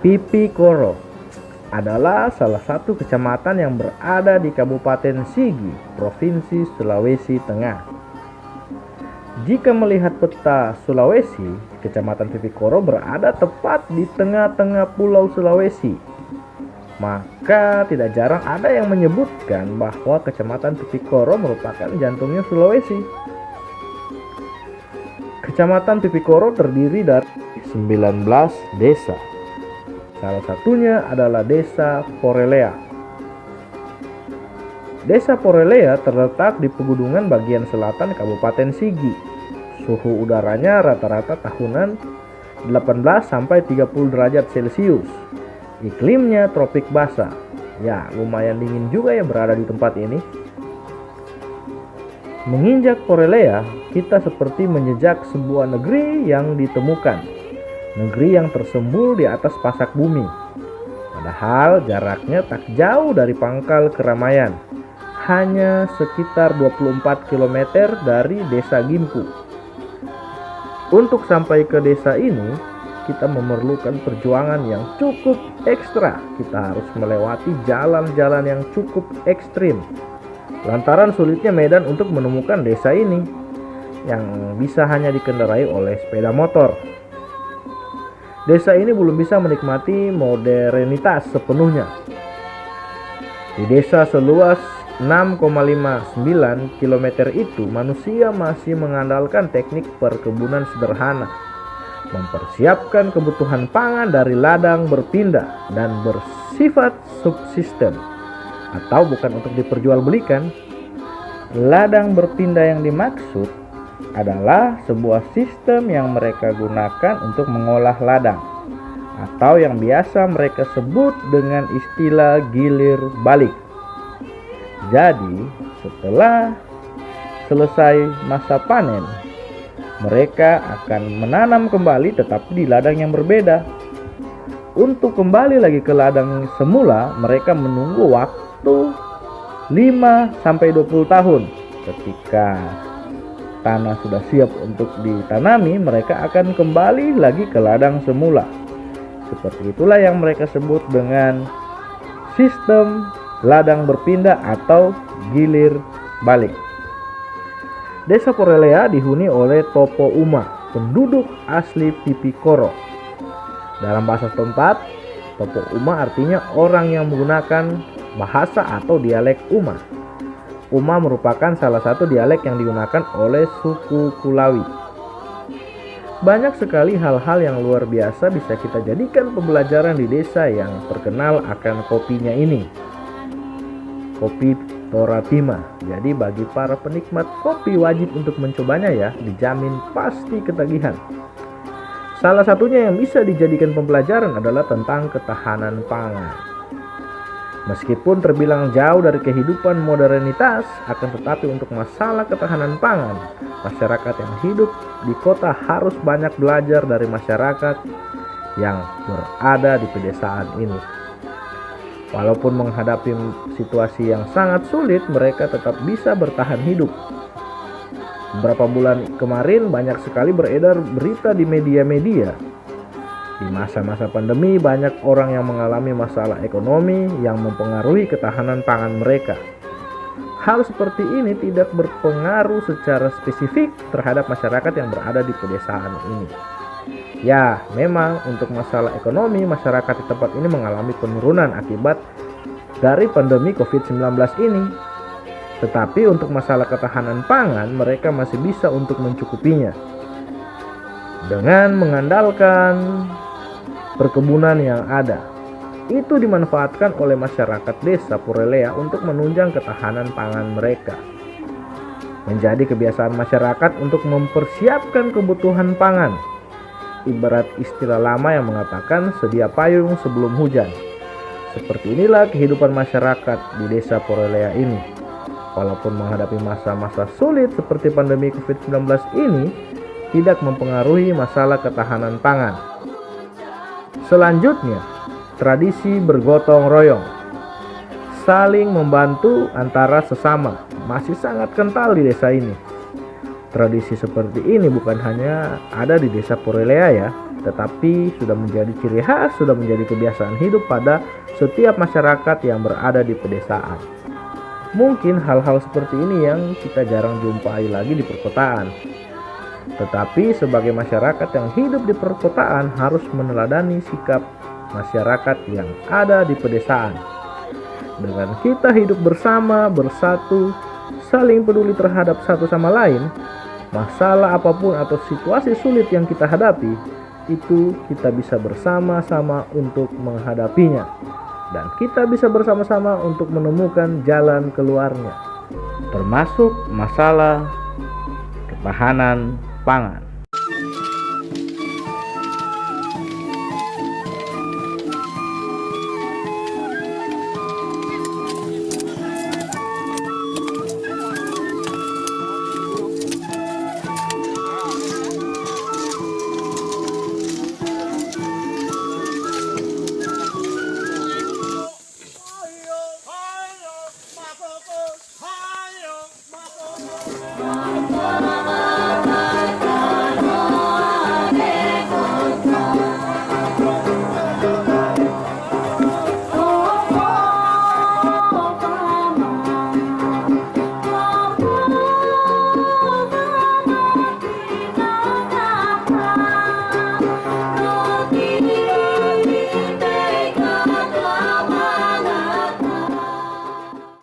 Pipi Koro adalah salah satu kecamatan yang berada di Kabupaten Sigi, Provinsi Sulawesi Tengah. Jika melihat peta Sulawesi, Kecamatan Pipi Koro berada tepat di tengah-tengah Pulau Sulawesi. Maka tidak jarang ada yang menyebutkan bahwa Kecamatan Pipi Koro merupakan jantungnya Sulawesi. Kecamatan Pipi Koro terdiri dari 19 desa. Salah satunya adalah Desa Porelea. Desa Porelea terletak di pegunungan bagian selatan Kabupaten Sigi. Suhu udaranya rata-rata tahunan 18-30 derajat Celcius. Iklimnya tropik basah. Ya, lumayan dingin juga ya berada di tempat ini. Menginjak Porelea, kita seperti menjejak sebuah negeri yang ditemukan. Negeri yang tersembul di atas pasak bumi. Padahal jaraknya tak jauh dari pangkal keramaian. Hanya sekitar 24 km dari Desa Gimpu. Untuk sampai ke desa ini, kita memerlukan perjuangan yang cukup ekstra. Kita harus melewati jalan-jalan yang cukup ekstrim. Lantaran sulitnya medan untuk menemukan desa ini, yang bisa hanya dikendarai oleh sepeda motor. Desa ini belum bisa menikmati modernitas sepenuhnya. Di desa seluas 6,59 km itu, manusia masih mengandalkan teknik perkebunan sederhana, mempersiapkan kebutuhan pangan dari ladang berpindah dan bersifat subsisten atau bukan untuk diperjualbelikan. Ladang berpindah yang dimaksud adalah sebuah sistem yang mereka gunakan untuk mengolah ladang, atau yang biasa mereka sebut dengan istilah gilir balik. Jadi, setelah selesai masa panen, mereka akan menanam kembali tetapi di ladang yang berbeda. Untuk kembali lagi ke ladang semula, mereka menunggu waktu 5-20 tahun. Ketika tanah sudah siap untuk ditanami, mereka akan kembali lagi ke ladang semula. Seperti itulah yang mereka sebut dengan sistem ladang berpindah atau gilir balik. Desa Porelea dihuni oleh Topo Uma, penduduk asli Pipi Koro. Dalam bahasa setempat, Topo Uma artinya orang yang menggunakan bahasa atau dialek Uma. Uma merupakan salah satu dialek yang digunakan oleh suku Kulawi. Banyak sekali hal-hal yang luar biasa bisa kita jadikan pembelajaran di desa yang terkenal akan kopinya ini. Kopi Toratima. Jadi bagi para penikmat kopi wajib untuk mencobanya ya, dijamin pasti ketagihan. Salah satunya yang bisa dijadikan pembelajaran adalah tentang ketahanan pangan. Meskipun terbilang jauh dari kehidupan modernitas, akan tetapi untuk masalah ketahanan pangan, masyarakat yang hidup di kota harus banyak belajar dari masyarakat yang berada di pedesaan ini. Walaupun menghadapi situasi yang sangat sulit, mereka tetap bisa bertahan hidup. Beberapa bulan kemarin banyak sekali beredar berita di media-media. Di masa-masa pandemi, banyak orang yang mengalami masalah ekonomi yang mempengaruhi ketahanan pangan mereka. Hal seperti ini tidak berpengaruh secara spesifik terhadap masyarakat yang berada di pedesaan ini. Ya, memang untuk masalah ekonomi, masyarakat di tempat ini mengalami penurunan akibat dari pandemi COVID-19 ini. Tetapi untuk masalah ketahanan pangan, mereka masih bisa untuk mencukupinya dengan mengandalkan perkebunan yang ada. Itu dimanfaatkan oleh masyarakat desa Porelea untuk menunjang ketahanan pangan mereka. Menjadi kebiasaan masyarakat untuk mempersiapkan kebutuhan pangan. Ibarat istilah lama yang mengatakan sedia payung sebelum hujan. Seperti inilah kehidupan masyarakat di desa Porelea ini. Walaupun menghadapi masa-masa sulit seperti pandemi COVID-19 ini, tidak mempengaruhi masalah ketahanan pangan. Selanjutnya, tradisi bergotong royong. Saling membantu antara sesama masih sangat kental di desa ini. Tradisi seperti ini bukan hanya ada di desa Porelea ya, tetapi sudah menjadi ciri khas, sudah menjadi kebiasaan hidup pada setiap masyarakat yang berada di pedesaan. Mungkin hal-hal seperti ini yang kita jarang jumpai lagi di perkotaan. Tetapi sebagai masyarakat yang hidup di perkotaan harus meneladani sikap masyarakat yang ada di pedesaan. Dengan kita hidup bersama, bersatu, saling peduli terhadap satu sama lain, masalah apapun atau situasi sulit yang kita hadapi, itu kita bisa bersama-sama untuk menghadapinya. Dan kita bisa bersama-sama untuk menemukan jalan keluarnya, termasuk masalah ketahanan pangan.